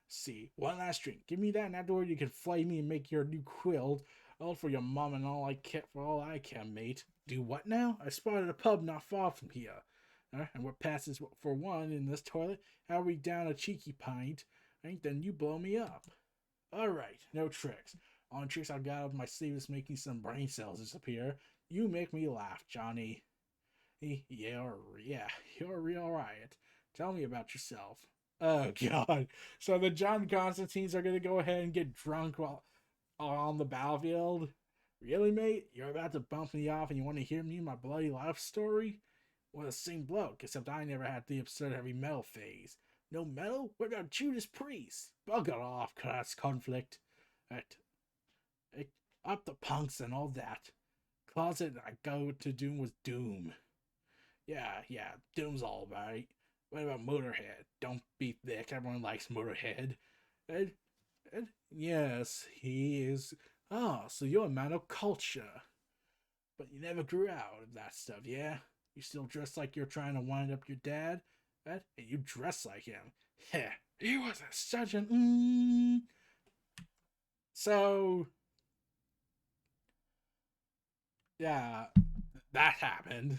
See, one last drink. Give me that, and afterward you can flay me and make your new quilt. All for your mom and all I care for all I can, mate. Do what now? I spotted a pub not far from here. And what passes for one in this toilet? How we down a cheeky pint? Ain't then you blow me up. Alright, no tricks. Only tricks I got up my sleeve is making some brain cells disappear. You make me laugh, Johnny. Yeah, you're a real riot. Tell me about yourself. Oh god. So the John Constantines are gonna go ahead and get drunk while on the battlefield? Really, mate? You're about to bump me off and you want to hear me my bloody life story? Well, the same bloke, except I never had the absurd heavy metal phase. No metal? What about Judas Priest? Bugger off, class conflict. Right. Up the punks and all that. Closet I go to Doom was Doom. Yeah, Doom's all right. What about Motorhead? Don't be thick, everyone likes Motorhead. And, yes, he is. Ah, so you're a man of culture. But you never grew out of that stuff, yeah? You still dress like you're trying to wind up your dad? And you dress like him. Heh, he was a sergeant. So, yeah, that happened.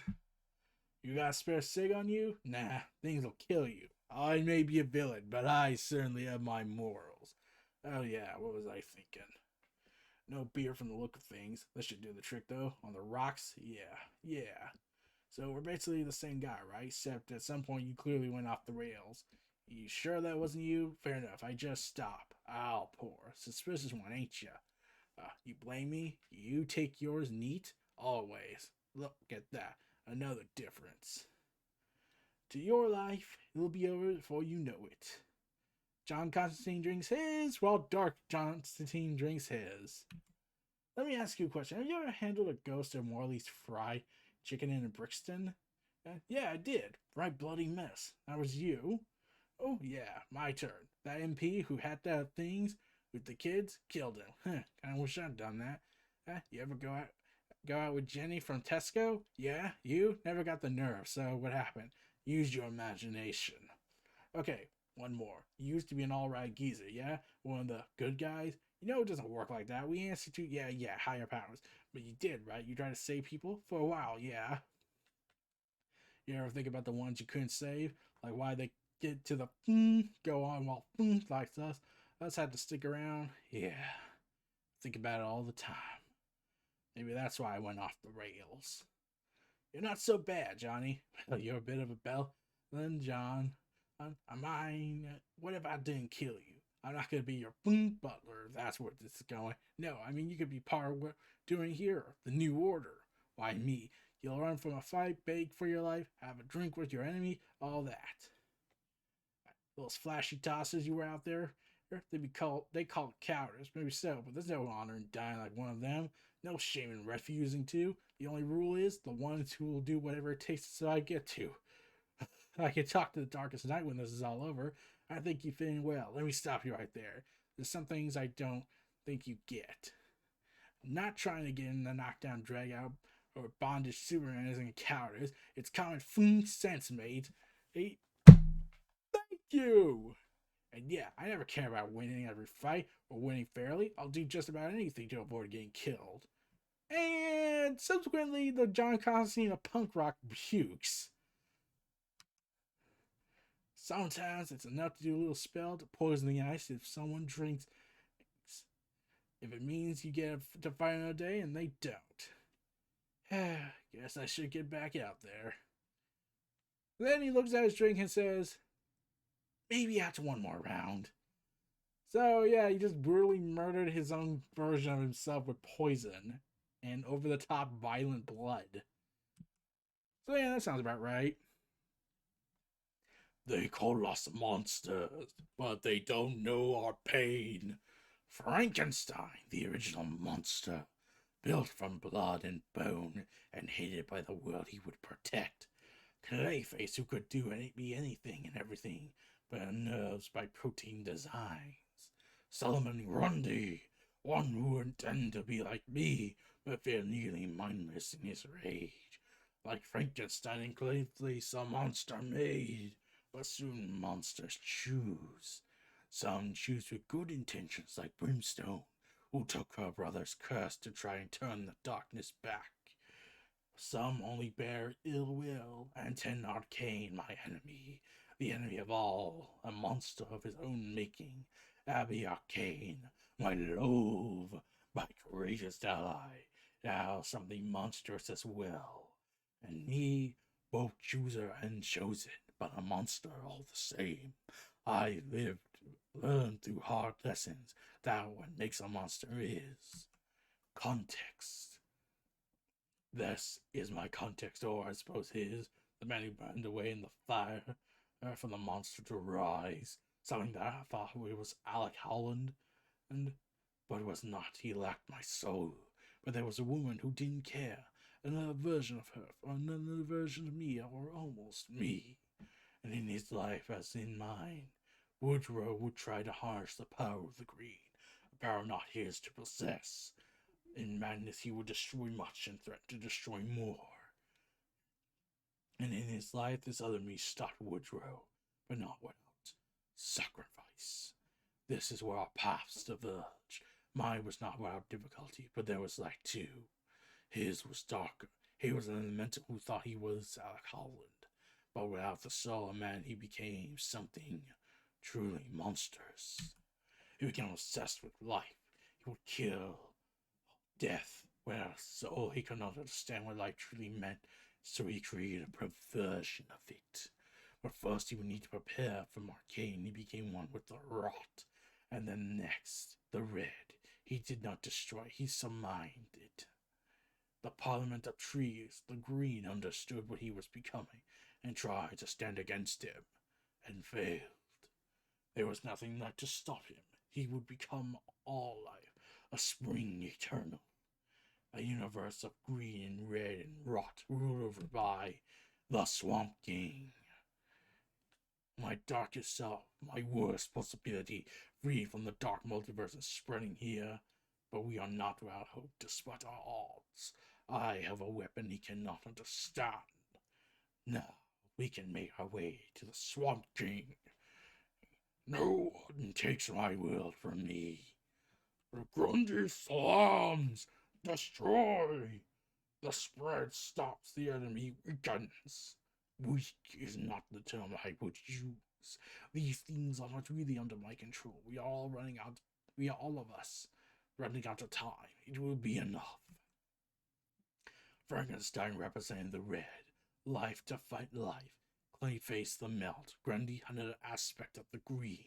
You got a spare cig on you? Nah, things will kill you. I may be a villain, but I certainly have my morals. Oh yeah, what was I thinking? No beer from the look of things. This should do the trick though. On the rocks? Yeah. So we're basically the same guy, right? Except at some point you clearly went off the rails. You sure that wasn't you? Fair enough. I just stop. I'll pour. Suspicious one, ain't ya? You blame me? You take yours neat? Always. Look at that. Another difference. To your life, it'll be over before you know it. John Constantine drinks his, while Dark Constantine drinks his. Let me ask you a question. Have you ever handled a ghost of Morley's fried chicken in Brixton? Yeah, I did. Right bloody mess. That was you. Oh, yeah, my turn. That MP who had that things with the kids killed him. Kinda wish I'd done that. You ever go out with Jenny from Tesco? Yeah, you never got the nerve, so what happened? Use your imagination. Okay, one more. You used to be an alright geezer, yeah? One of the good guys? You know it doesn't work like that. We institute, yeah, higher powers. But you did, right? You tried to save people? For a while, yeah. You ever think about the ones you couldn't save? Like why they get to the go on while like us had to stick around? Yeah. Think about it all the time. Maybe that's why I went off the rails. You're not so bad, Johnny. Well, you're a bit of a bell. Then, John, what if I didn't kill you? I'm not going to be your butler if that's where this is going. No, I mean, you could be part of what we're doing here, the New Order. Why me? You'll run from a fight, beg for your life, have a drink with your enemy, all that. Those flashy tosses you were out there, they call it cowardice, maybe so, but there's no honor in dying like one of them. No shame in refusing to. The only rule is the ones who will do whatever it takes so I get to. I can talk to the darkest night when this is all over. I think you fit in well. Let me stop you right there. There's some things I don't think you get. I'm not trying to get in the knockdown, drag out, or bondage Superman isn't cowardice. It's common sense, mate. Hey, thank you! And yeah, I never care about winning every fight or winning fairly. I'll do just about anything to avoid getting killed. And subsequently, the John Constantine of punk rock pukes. Sometimes it's enough to do a little spell to poison the ice if someone drinks. If it means you get to fight another day and they don't. Guess I should get back out there. Then he looks at his drink and says, maybe after one more round. So yeah, he just brutally murdered his own version of himself with poison and over the top violent blood. So yeah, that sounds about right. They call us monsters, but they don't know our pain. Frankenstein, the original monster, built from blood and bone and hated by the world he would protect. Clayface, who could be anything and everything, but unnerved by protein designs. Solomon Grundy, one who would intend to be like me, but feel nearly mindless in his rage. Like Frankenstein and Clayface, a monster made, but soon monsters choose. Some choose with good intentions, like Brimstone, who took her brother's curse to try and turn the darkness back. Some only bear ill will, and tend Arcane, my enemy, the enemy of all, a monster of his own making, Abby Arcane, my loathe, my greatest ally, now something monstrous as well. And me, both chooser and chosen, but a monster all the same. I learned through hard lessons that what makes a monster is context. This is my context, or I suppose his, the man who burned away in the fire for the monster to rise. Something that I thought it was Alec Holland, but it was not. He lacked my soul. But there was a woman who didn't care. Another version of her, or another version of me, or almost me. And in his life, as in mine, Woodrow would try to harness the power of the green, a power not his to possess. In madness, he would destroy much and threaten to destroy more. And in his life, this other me stopped Woodrow, but not without sacrifice. This is where our paths diverge. Mine was not without difficulty, but there was light too. His was darker. He was an elemental who thought he was Alec Holland, but without the soul of man, he became something truly monstrous. He became obsessed with life. He would kill death, without a soul. He could not understand what life truly meant, so he created a perversion of it. But first he would need to prepare for Arcane. He became one with the rot, and then next, the red. He did not destroy, he surmined it. The parliament of trees, the green, understood what he was becoming, and tried to stand against him, and failed. There was nothing left to stop him. He would become all life, a spring eternal. A universe of green and red and rot, ruled over by the Swamp King. My darkest self, my worst possibility, free from the dark multiverse is spreading here, but we are not without hope despite our odds. I have a weapon he cannot understand. Now we can make our way to the Swamp King. No one takes my world from me. The Grundy slums destroy. The spread stops, the enemy weakens. Weak is not the term I would use. These things are not really under my control. We are all of us, running out of time. It will be enough. Frankenstein represented the red, life to fight life. Clayface the melt, Grundy another aspect of the green.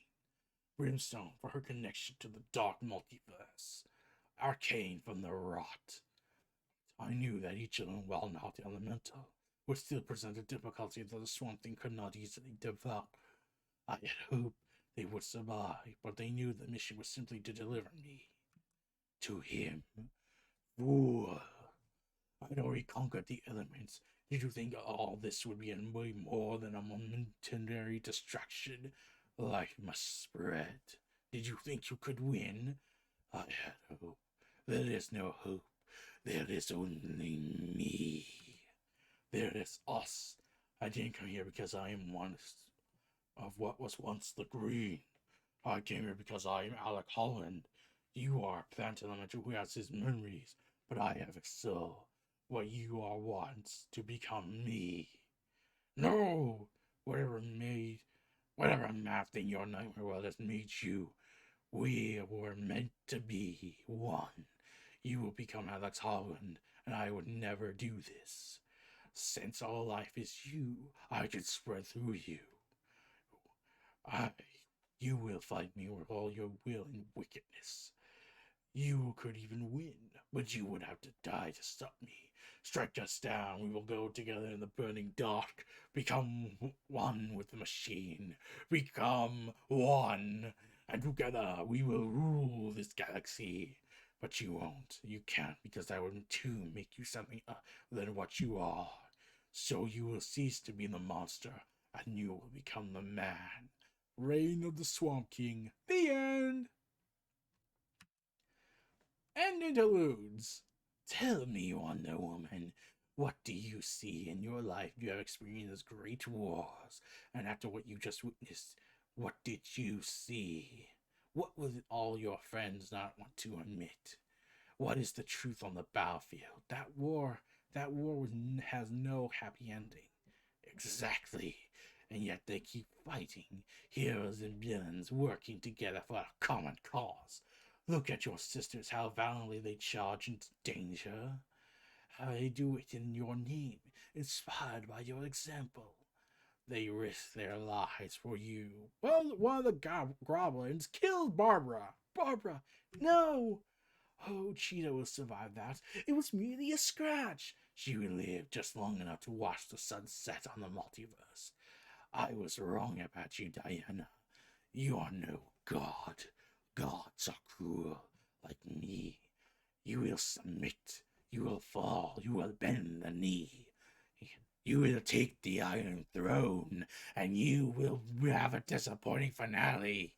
Brimstone for her connection to the dark multiverse. Arcane from the rot. I knew that each of them, while not elemental, would still present a difficulty that the Swamp Thing could not easily develop. I had hoped they would survive, but they knew the mission was simply to deliver me to him. Fool! I'd already conquered the elements. Did you think all this would be way more than a momentary distraction? Life must spread. Did you think you could win? I had hope. There is no hope. There is only me. There is us. I didn't come here because I am one of what was once the green. I came here because I am Alec Holland. You are a plant elemental who has his memories, but I have a soul. What you are wants to become me. No! Whatever math in your nightmare world has made you, we were meant to be one. You will become Alex Holland, and I would never do this. Since all life is you, I can spread through you. You will fight me with all your will and wickedness. You could even win, but you would have to die to stop me. Strike us down, we will go together in the burning dark, become one with the machine, become one, and together we will rule this galaxy. But you won't, you can't, because I would too make you something other than what you are. So you will cease to be the monster, and you will become the man. Reign of the Swamp King. The end. And interludes. Tell me, Wonder Woman, what do you see in your life? You have experienced great wars, and after what you just witnessed, what did you see? What would all your friends not want to admit? What is the truth on the battlefield? That war has no happy ending. Exactly. And yet they keep fighting, heroes and villains working together for a common cause. Look at your sisters, how valiantly they charge into danger. How they do it in your name, inspired by your example. They risk their lives for you. Well, one of the goblins killed Barbara. Barbara, no! Oh, Cheetah will survive that. It was merely a scratch. She will live just long enough to watch the sun set on the multiverse. I was wrong about you, Diana. You are no god. Gods are cruel, like me. You will submit. You will fall. You will bend the knee. You will take the Iron Throne, and you will have a disappointing finale.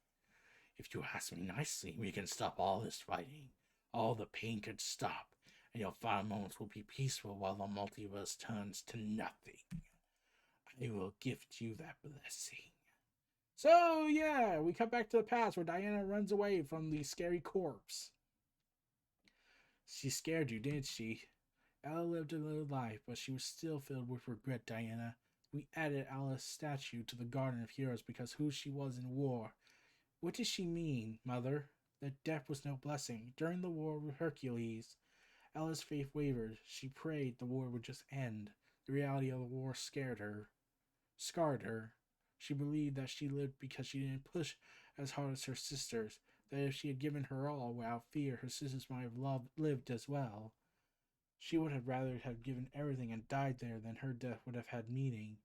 If you ask me nicely, we can stop all this fighting. All the pain could stop, and your final moments will be peaceful while the multiverse turns to nothing. I will gift you that blessing. So, yeah, we cut back to the past where Diana runs away from the scary corpse. She scared you, didn't she? Ella lived a little life, but she was still filled with regret, Diana. We added Ella's statue to the Garden of Heroes because who she was in war. What does she mean, Mother? That death was no blessing. During the war with Hercules, Ella's faith wavered. She prayed the war would just end. The reality of the war scarred her. She believed that she lived because she didn't push as hard as her sisters, that if she had given her all without fear, her sisters might have lived as well. She would have rather have given everything and died there than her death would have had meaning.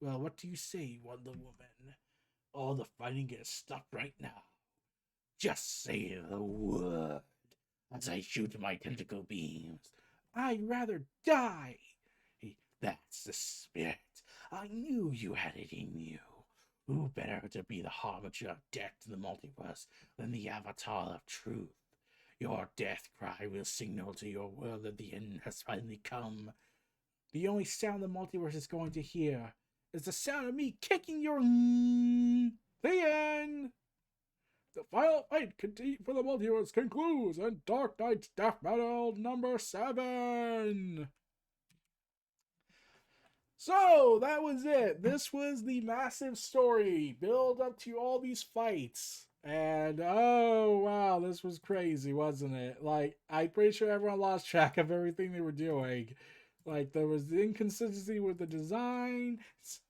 Well, what do you say, Wonder Woman? All the fighting gets stopped right now. Just say the word as I shoot my tentacle beams. I'd rather die. That's the spirit. I knew you had it in you. Who better to be the harbinger of death to the multiverse than the avatar of truth? Your death cry will signal to your world that the end has finally come. The only sound the multiverse is going to hear is the sound of me kicking your... The end! The final fight for the multiverse concludes in Dark Knight's Death Battle number 7! So, that was it. This was the massive story. Build up to all these fights. And, oh, wow, this was crazy, wasn't it? Like, I'm pretty sure everyone lost track of everything they were doing. Like, there was the inconsistency with the design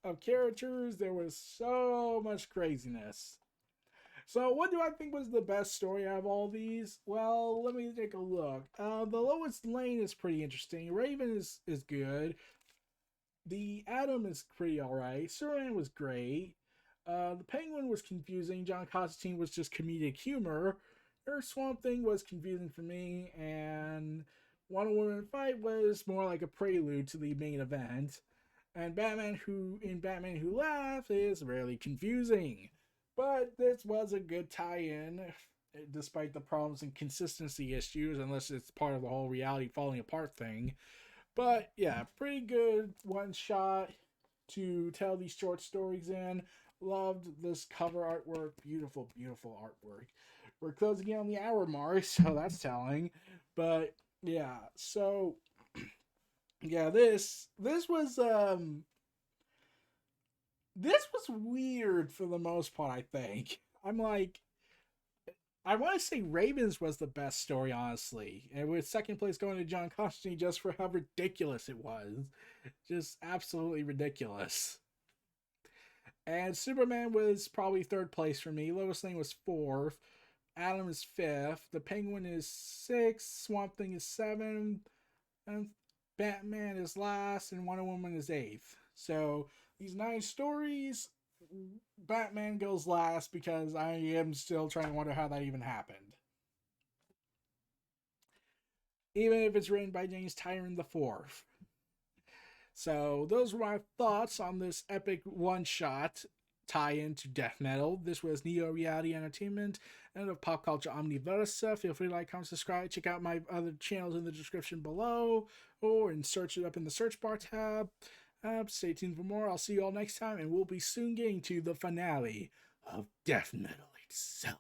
of characters. There was so much craziness. So, what do I think was the best story out of all these? Well, let me take a look. The Lois Lane is pretty interesting. Raven is good. The Atom is pretty alright. Superman was great. The Penguin was confusing. John Constantine was just comedic humor. Earth Swamp Thing was confusing for me. And Wonder Woman fight was more like a prelude to the main event. And Batman Who Laughs is really confusing. But this was a good tie-in, despite the problems and consistency issues, unless it's part of the whole reality falling apart thing. But yeah, pretty good one shot to tell these short stories in. Loved this cover artwork. Beautiful, beautiful artwork. We're closing in on the hour mark, so that's telling. But yeah, so yeah, this was weird for the most part, I think. I'm like, I want to say Ravens was the best story, honestly. And with second place going to John Constantine just for how ridiculous it was. Just absolutely ridiculous. And Superman was probably third place for me. Lois Lane was fourth. Adam is 5th, the Penguin is 6th, Swamp Thing is 7th, and Batman is last, and Wonder Woman is 8th. So these 9 stories, Batman goes last because I am still trying to wonder how that even happened. Even if it's written by James Tyrion the Fourth. So those were my thoughts on this epic one-shot tie-in to death metal. This was Neo Reality Entertainment and of Pop Culture Omniversa. Feel free to like, comment, subscribe. Check out my other channels in the description below, or and search it up in the search bar tab. Stay tuned for more. I'll see you all next time, and we'll be soon getting to the finale of death metal itself.